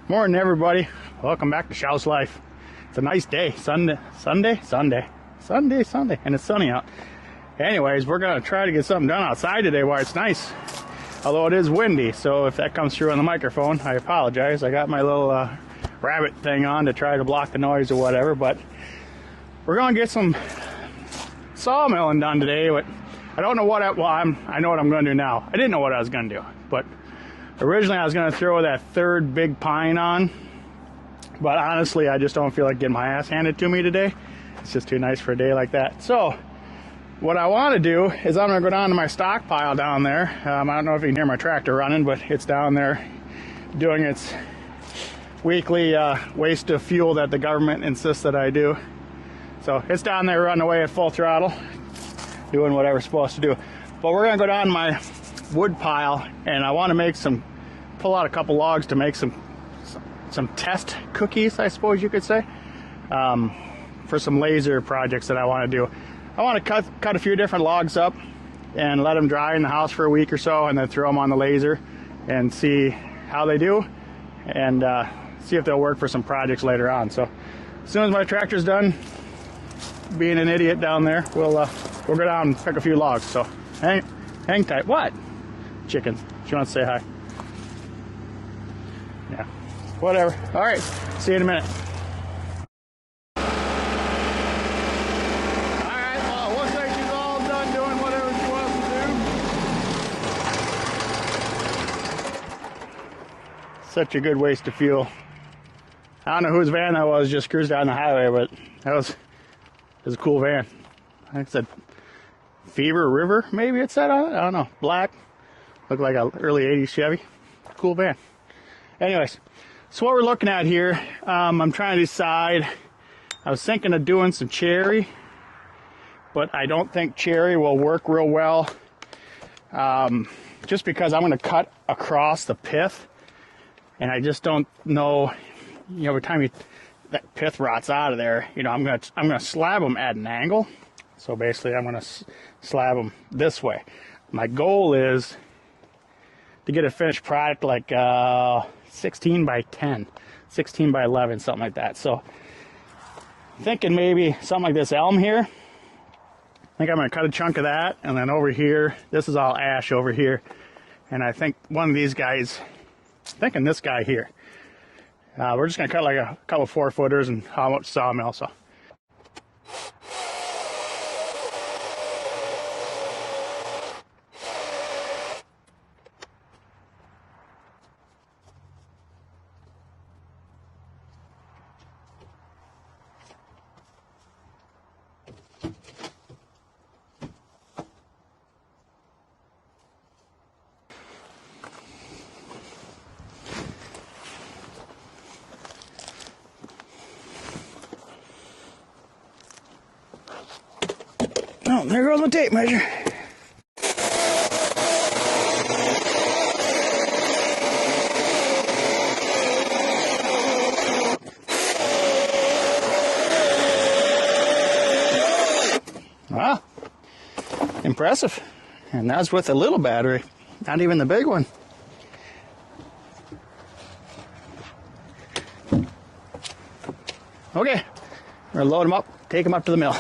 Morning, everybody. Welcome back to Show's Life. It's a nice day. Sunday, and it's sunny out. Anyways, we're gonna try to get something done outside today while it's nice. Although it is windy, so if that comes through on the microphone, I apologize. I got my little rabbit thing on to try to block the noise or whatever, but we're gonna get some sawmilling done today. But I don't know what I know what I'm gonna do now. I didn't know what I was gonna do, but originally I was gonna throw that third big pine on, but honestly I just don't feel like getting my ass handed to me today. It's just too nice for a day like that. So what I want to do is I'm going to go down to my stockpile down there. I don't know if you can hear my tractor running, but it's down there doing its weekly waste of fuel that the government insists that I do. So it's down there running away at full throttle, doing whatever it's supposed to do. But we're going to go down to my wood pile, and I want to make pull out a couple logs to make some test cookies, I suppose you could say, for some laser projects that I want to do. I want to cut a few different logs up and let them dry in the house for a week or so, and then throw them on the laser and see how they do, and see if they'll work for some projects later on. So as soon as my tractor's done being an idiot down there, we'll go down and pick a few logs. So hang tight. What? Chickens. She wants to say hi. Yeah. Whatever. All right. See you in a minute. Such a good waste of fuel. I don't know whose van that was, just cruised down the highway, but it was a cool van. I think it said Fever River, maybe it said on it. I don't know. Black. Looked like an early 80s Chevy. Cool van. Anyways, so what we're looking at here, I'm trying to decide. I was thinking of doing some cherry, but I don't think cherry will work real well. Just because I'm going to cut across the pith. And I just don't know, every time that pith rots out of there, I'm gonna slab them at an angle. So basically, I'm gonna slab them this way. My goal is to get a finished product like 16 by 10, 16 by 11, something like that. So I'm thinking maybe something like this elm here. I think I'm gonna cut a chunk of that, and then over here, this is all ash over here, and I think one of these guys. Thinking this guy here. We're just gonna cut like a couple 4-footers and how much sawmill. So. Oh, there goes my tape measure. Wow, impressive. And that's with a little battery, not even the big one. Okay, we're gonna load them up, take them up to the mill.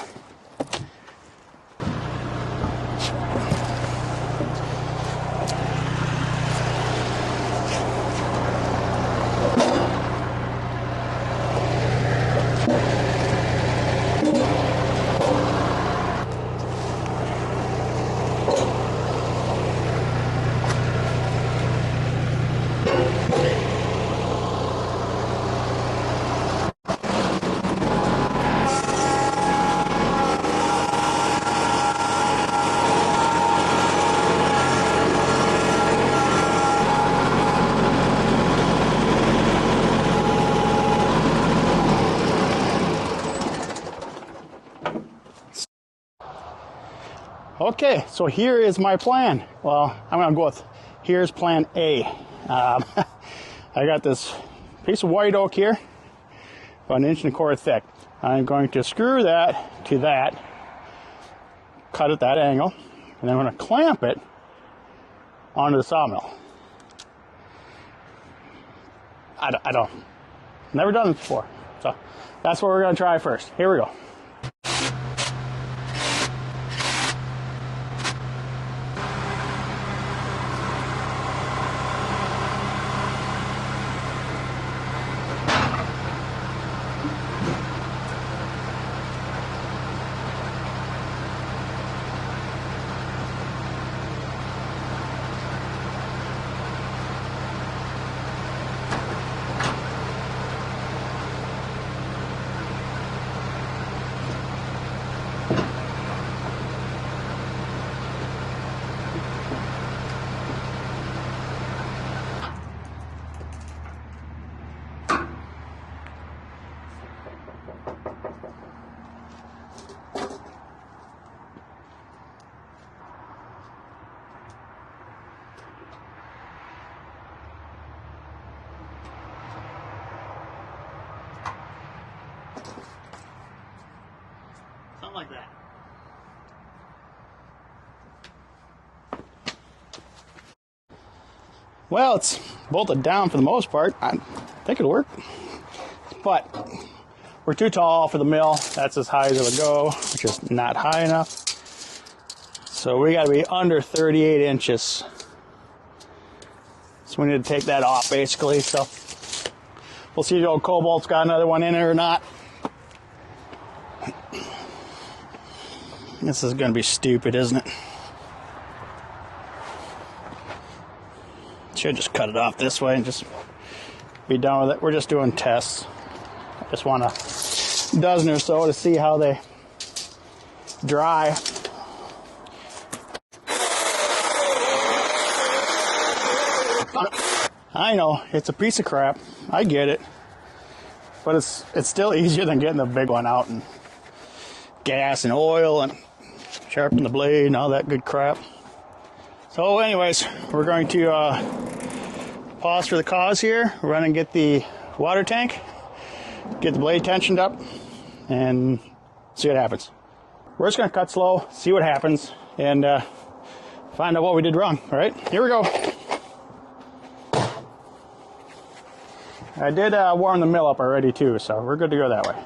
Okay, so here is my plan. Well, I'm gonna go with, here's plan A. I got this piece of white oak here, about 1.25 inches thick. I'm going to screw that to that, cut at that angle, and then I'm gonna clamp it onto the sawmill. I don't. Never done this before. So that's what we're going to try first. Here we go. Something like that. Well, it's bolted down for the most part. I think it'll work. But we're too tall for the mill. That's as high as it'll go, which is not high enough. So we got to be under 38 inches. So we need to take that off, basically. So we'll see if the old Cobalt's got another one in it or not. This is going to be stupid, isn't it? Should just cut it off this way and just be done with it. We're just doing tests. I just want a dozen or so to see how they dry. I know, it's a piece of crap. I get it. But it's still easier than getting the big one out and gas and oil and sharpen the blade and all that good crap. So anyways, we're going to pause for the cause here, run and get the water tank, get the blade tensioned up, and see what happens. We're just going to cut slow, see what happens, and find out what we did wrong. All right, here we go. I did warm the mill up already too, so we're good to go that way.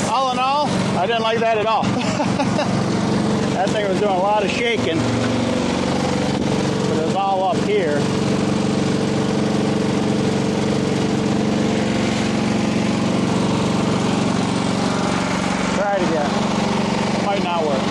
All in all, I didn't like that at all. That thing was doing a lot of shaking, but it was all up here. Try it again. Might not work.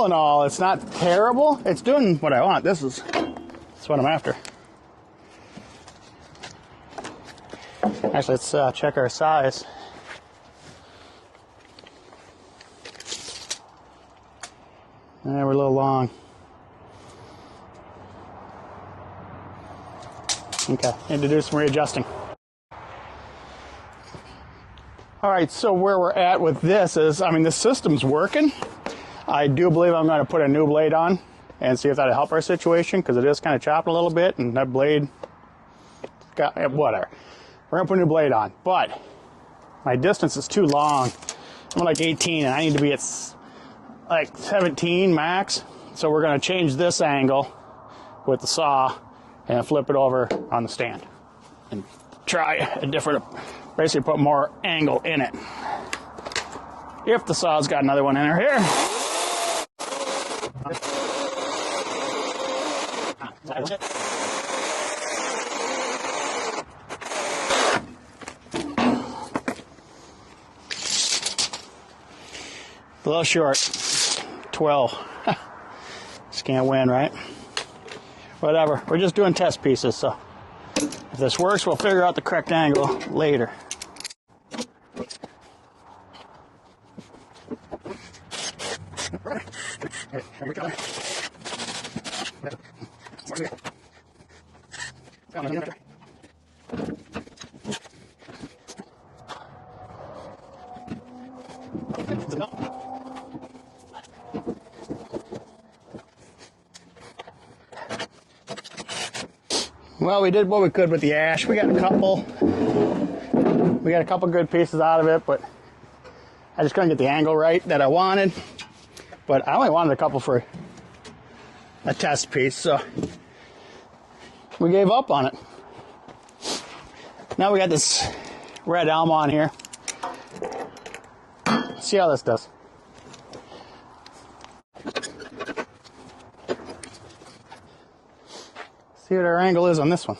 in all, it's not terrible. It's doing what I want. That's what I'm after. Actually, let's check our size. We're a little long. Okay, need to do some readjusting. All right, so where we're at with this is, I mean, the system's working. I do believe I'm going to put a new blade on and see if that'll help our situation, because it is kind of chopping a little bit, and that blade got whatever. We're going to put a new blade on, but my distance is too long. I'm like 18, and I need to be at like 17 max. So we're going to change this angle with the saw and flip it over on the stand and try a different, basically put more angle in it. If the saw's got another one in her here. A little short, 12. Just can't win, right? Whatever, we're just doing test pieces, so if this works, we'll figure out the correct angle later. Here we go. Well, we did what we could with the ash. We got a couple good pieces out of it, but I just couldn't get the angle right that I wanted. But I only wanted a couple for a test piece, so we gave up on it. Now we got this red elm on here. Let's see how this does. See what our angle is on this one.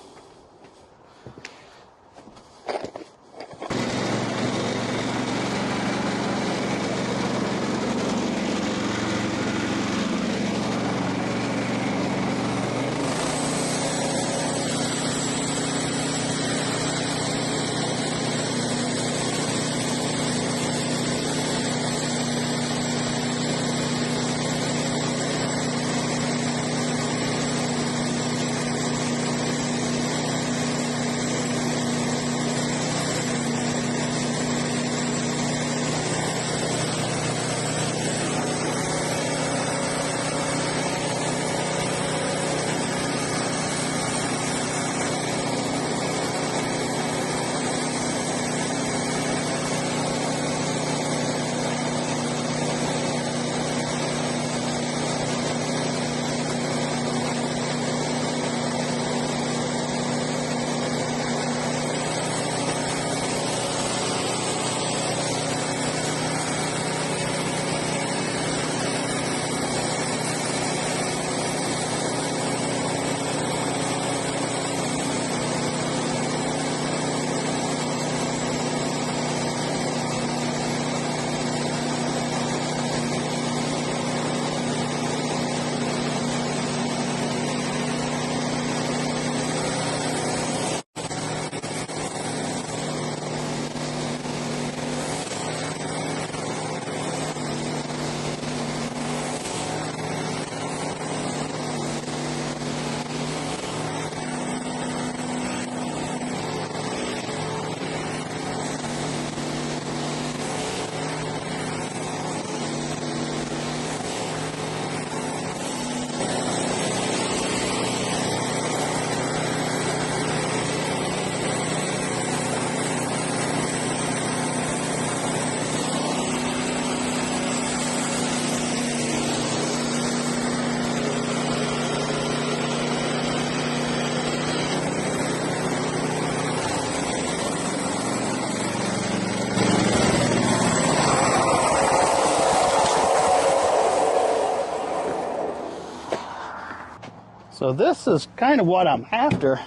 So this is kind of what I'm after.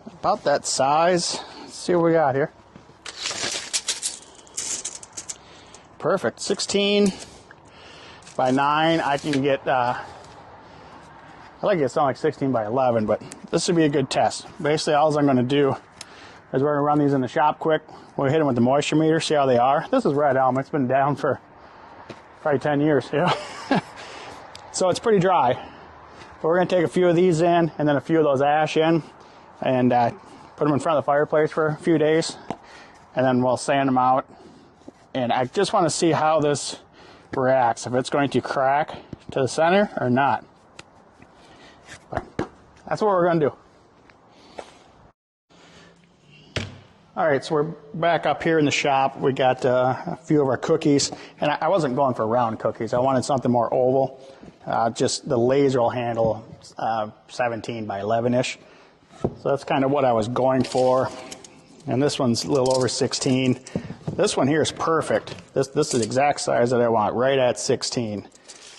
About that size. Let's see what we got here. Perfect. 16 by by 9, I can get, I like to get something like 16 by 11, but this would be a good test. Basically, all I'm going to do is we're going to run these in the shop quick. We'll hit them with the moisture meter, see how they are. This is red elm. It's been down for probably 10 years. Yeah. So it's pretty dry. But we're going to take a few of these in and then a few of those ash in and put them in front of the fireplace for a few days. And then we'll sand them out. And I just want to see how this reacts, if it's going to crack to the center or not. But that's what we're going to do. All right, so we're back up here in the shop. We got a few of our cookies, and I wasn't going for round cookies. I wanted something more oval. Just the laser will handle 17 by 11-ish. So that's kind of what I was going for. And this one's a little over 16. This one here is perfect. This is the exact size that I want, right at 16.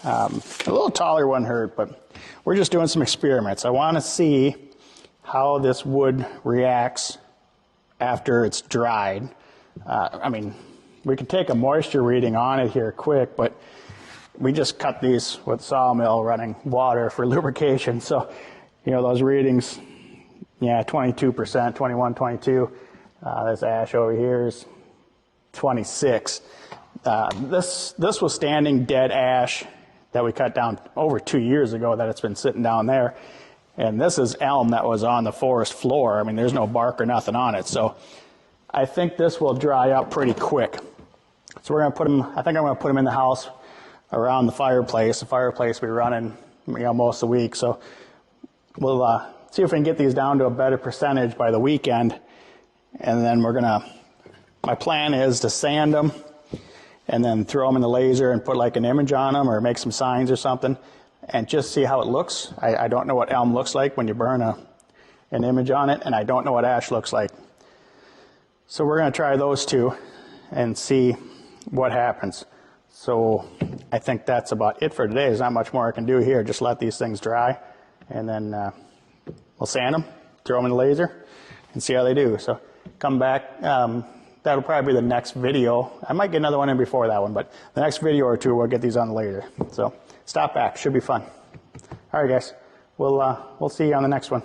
A little taller wouldn't hurt, but we're just doing some experiments. I want to see how this wood reacts after it's dried. I mean, we can take a moisture reading on it here quick, but we just cut these with sawmill running water for lubrication. So, you know, those readings, yeah, 22%, 21, 22. This ash over here is 26. This was standing dead ash that we cut down over 2 years ago that it's been sitting down there. And this is elm that was on the forest floor. I mean, there's no bark or nothing on it. So I think this will dry up pretty quick. So we're going to put them, I think I'm going to put them in the house around the fireplace. The fireplace will be running, you know, most of the week. So we'll see if we can get these down to a better percentage by the weekend. And then we're going to, my plan is to sand them and then throw them in the laser and put like an image on them or make some signs or something, and just see how it looks. I don't know what elm looks like when you burn an image on it, and I don't know what ash looks like. So we're going to try those two and see what happens. So I think that's about it for today. There's not much more I can do here. Just let these things dry, and then we'll sand them, throw them in the laser, and see how they do. So come back. That'll probably be the next video. I might get another one in before that one, but the next video or two, we'll get these on the laser. So stop back. Should be fun. All right, guys. We'll see you on the next one.